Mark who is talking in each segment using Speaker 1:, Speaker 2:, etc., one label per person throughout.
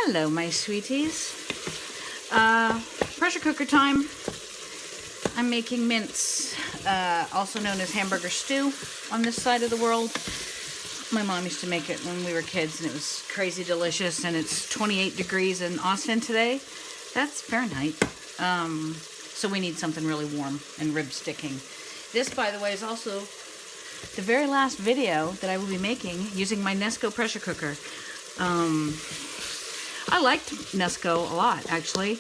Speaker 1: Hello, my sweeties. Pressure cooker time. I'm making mince, also known as hamburger stew on this side of the world. My mom used to make it when we were kids, and it was crazy delicious, and it's 28 degrees in Austin today. That's Fahrenheit. So we need something really warm and rib sticking. This, by the way, is also the very last video that I will be making using my Nesco pressure cooker. I liked Nesco a lot, actually,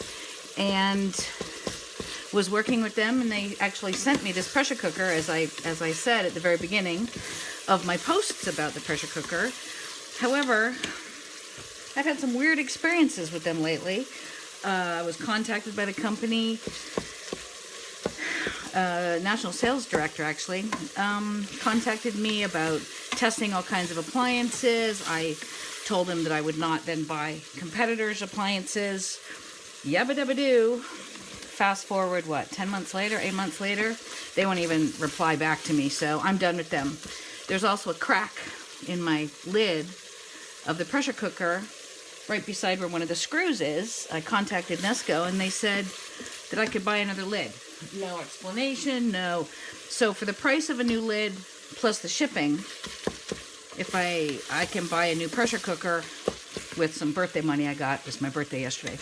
Speaker 1: and was working with them, and they actually sent me this pressure cooker, as I said at the very beginning of my posts about the pressure cooker. However, I've had some weird experiences with them lately. I was contacted by the company, national sales director actually, contacted me about testing all kinds of appliances. I told him that I would not then buy competitors' appliances. Yabba dabba doo. Fast forward, what, 10 months later, 8 months later, they won't even reply back to me, so I'm done with them. There's also a crack in my lid of the pressure cooker right beside where one of the screws is. I contacted Nesco, and they said that I could buy another lid. No explanation, no. So for the price of a new lid plus the shipping, if I can buy a new pressure cooker with some birthday money I got. It was my birthday yesterday.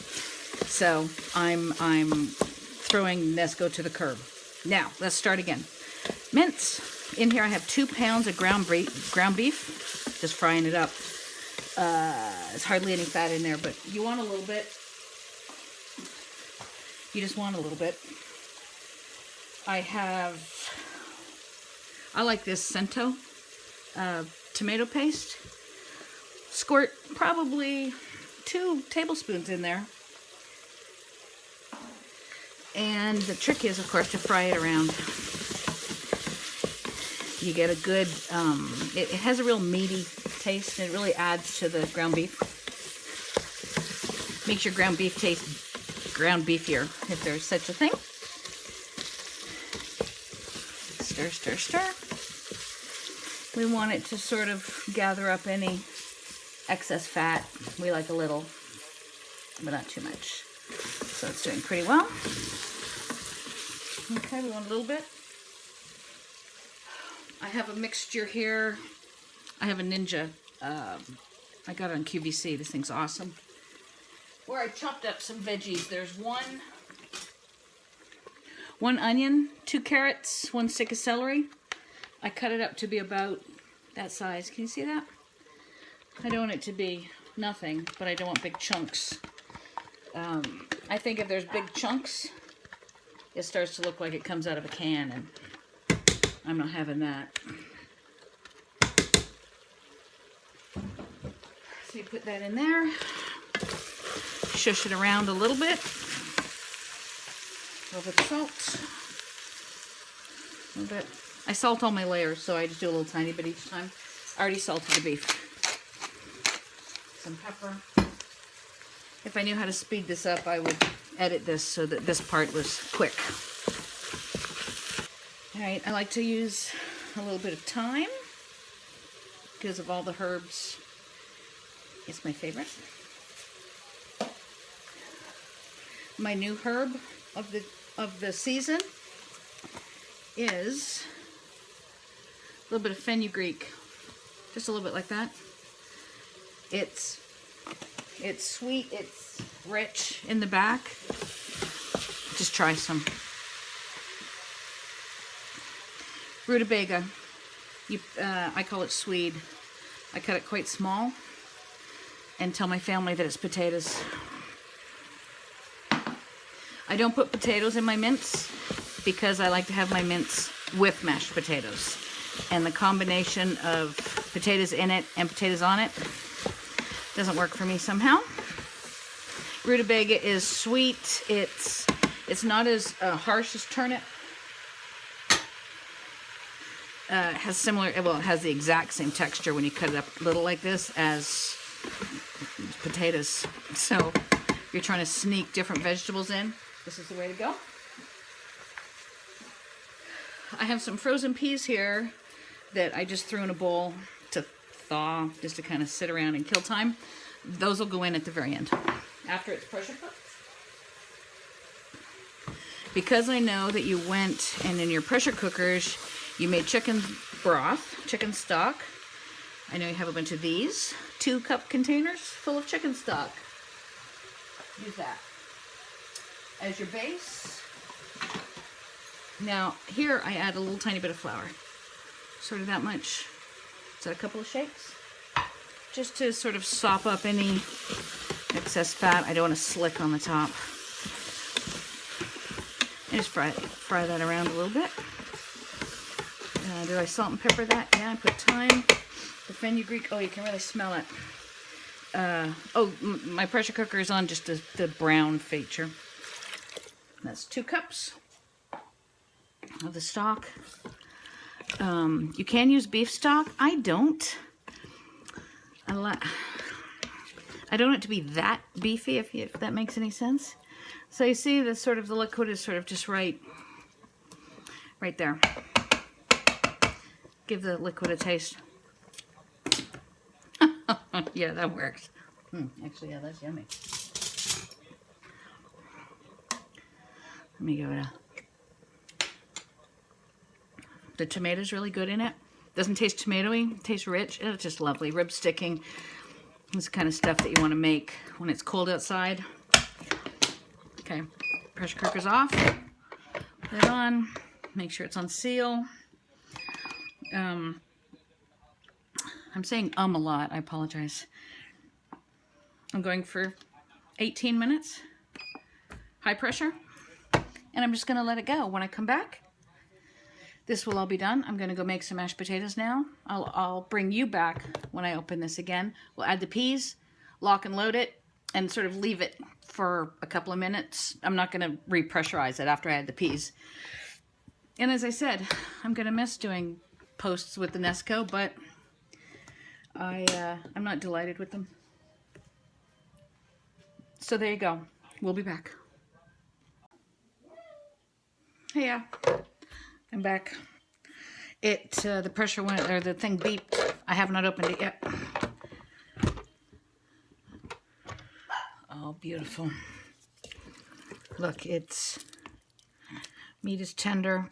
Speaker 1: So I'm throwing Nesco to the curb. Now, let's start again. Mince. In here I have 2 pounds of ground beef. Just frying it up. There's hardly any fat in there, but you want a little bit. You just want a little bit. I like this Cento tomato paste. Squirt probably 2 tablespoons in there. And the trick is, of course, to fry it around. You get a good, it has a real meaty taste, and it really adds to the ground beef. Makes your ground beef taste ground beefier, if there's such a thing. Stir, stir, stir. We want it to sort of gather up any excess fat. We like a little, but not too much. So it's doing pretty well. Okay, we want a little bit. I have a mixture here. I have a Ninja. I got it on QVC. This thing's awesome. Where I chopped up some veggies. There's one onion, 2 carrots, 1 stick of celery. I cut it up to be about that size. Can you see that? I don't want it to be nothing, but I don't want big chunks. I think if there's big chunks, it starts to look like it comes out of a can, and I'm not having that. So you put that in there, shush it around a little bit, a little bit of salt, a little bit. I salt all my layers, so I just do a little tiny bit each time. I already salted the beef. Some pepper. If I knew how to speed this up, I would edit this so that this part was quick. Alright, I like to use a little bit of thyme because of all the herbs. It's my favorite. My new herb of the season is a little bit of fenugreek. Just a little bit like that. It's sweet, it's rich in the back. Just try some. Rutabaga. I call it swede. I cut it quite small and tell my family that it's potatoes. I don't put potatoes in my mince because I like to have my mince with mashed potatoes. And the combination of potatoes in it and potatoes on it doesn't work for me somehow. Rutabaga is sweet. It's not as harsh as turnip. Has similar, well, it has the exact same texture when you cut it up little like this as potatoes. So if you're trying to sneak different vegetables in, this is the way to go. I have some frozen peas here that I just threw in a bowl to thaw, just to kind of sit around and kill time. those will go in at the very end after it's pressure cooked. Because I know that you went and in your pressure cookers you made chicken broth, chicken stock. I know you have a bunch of these 2-cup containers full of chicken stock. Use that as your base. Now here I add a little tiny bit of flour, sort of that much. Is that a couple of shakes? Just to sort of sop up any excess fat. I don't want to slick on the top. And just fry that around a little bit. Did I salt and pepper that? Yeah, I put thyme, the fenugreek. Oh, you can really smell it. My pressure cooker is on just the brown feature. That's 2 cups of the stock. You can use beef stock. I don't. I don't want it to be that beefy, if that makes any sense. So you see the liquid is sort of just right there. Give the liquid a taste. Yeah, that works. Actually, yeah, that's yummy. Let me give it a... The tomato's really good in it. Doesn't taste tomatoey, it tastes rich. It's just lovely. Rib sticking. It's the kind of stuff that you want to make when it's cold outside. Okay, pressure cooker's off. Put it on. Make sure it's on seal. I'm saying a lot. I apologize. I'm going for 18 minutes. High pressure. And I'm just going to let it go. When I come back, this will all be done. I'm going to go make some mashed potatoes now. I'll bring you back when I open this again. We'll add the peas, lock and load it, and sort of leave it for a couple of minutes. I'm not going to repressurize it after I add the peas. And as I said, I'm going to miss doing posts with the Nesco, but I'm not delighted with them. So there you go. We'll be back. Hey, yeah. I'm back. The pressure went, or the thing beeped. I have not opened it yet. Oh, beautiful. Look, meat is tender.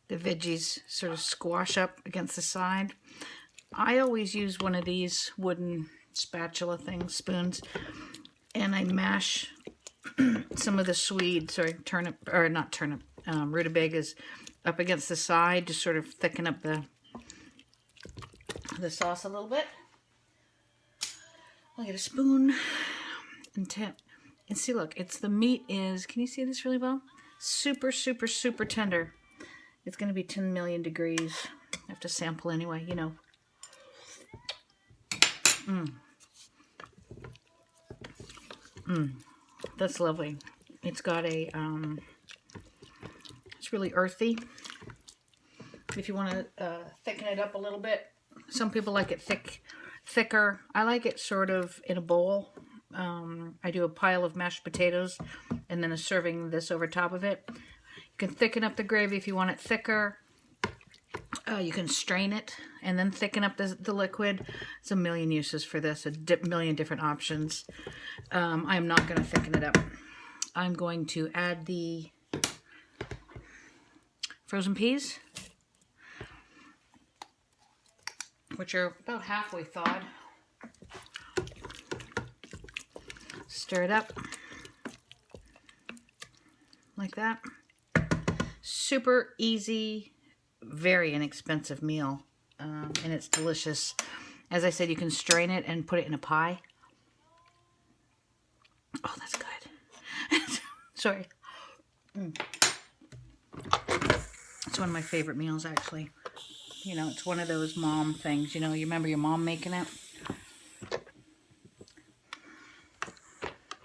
Speaker 1: The veggies sort of squash up against the side. I always use one of these wooden spatula things, spoons, and I mash some of the rutabagas up against the side to sort of thicken up the sauce a little bit. I'll get a spoon and see, look, the meat is, can you see this really well? Super, super, super tender. It's going to be 10 million degrees. I have to sample anyway, you know. That's lovely. It's got a, it's really earthy. If you want to thicken it up a little bit. Some people like it thicker. I like it sort of in a bowl. I do a pile of mashed potatoes and then a serving this over top of it. You can thicken up the gravy if you want it thicker. You can strain it and then thicken up the liquid. There's a million uses for this, million different options. I'm not going to thicken it up. I'm going to add the frozen peas, which are about halfway thawed. Stir it up like that. Super easy, very inexpensive meal, and it's delicious. As I said, you can strain it and put it in a pie. Oh, that's good. Sorry. It's one of my favorite meals, actually. You know, it's one of those mom things. You know, you remember your mom making it?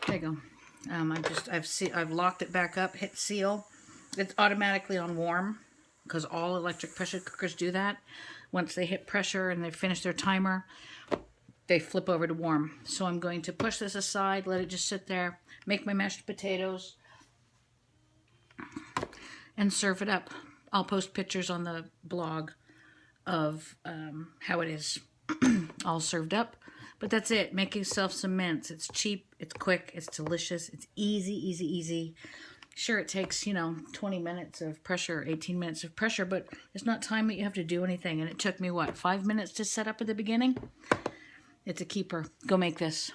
Speaker 1: There you go. I've locked it back up, hit seal. It's automatically on warm because all electric pressure cookers do that. Once they hit pressure and they finish their timer, they flip over to warm. So I'm going to push this aside, let it just sit there, make my mashed potatoes, and serve it up. I'll post pictures on the blog of how it is all served up. But that's it. Make yourself some mince. It's cheap, it's quick, it's delicious, it's easy, easy, easy. Sure, it takes, 20 minutes of pressure, 18 minutes of pressure, but it's not time that you have to do anything. And it took me, 5 minutes to set up at the beginning? It's a keeper. Go make this.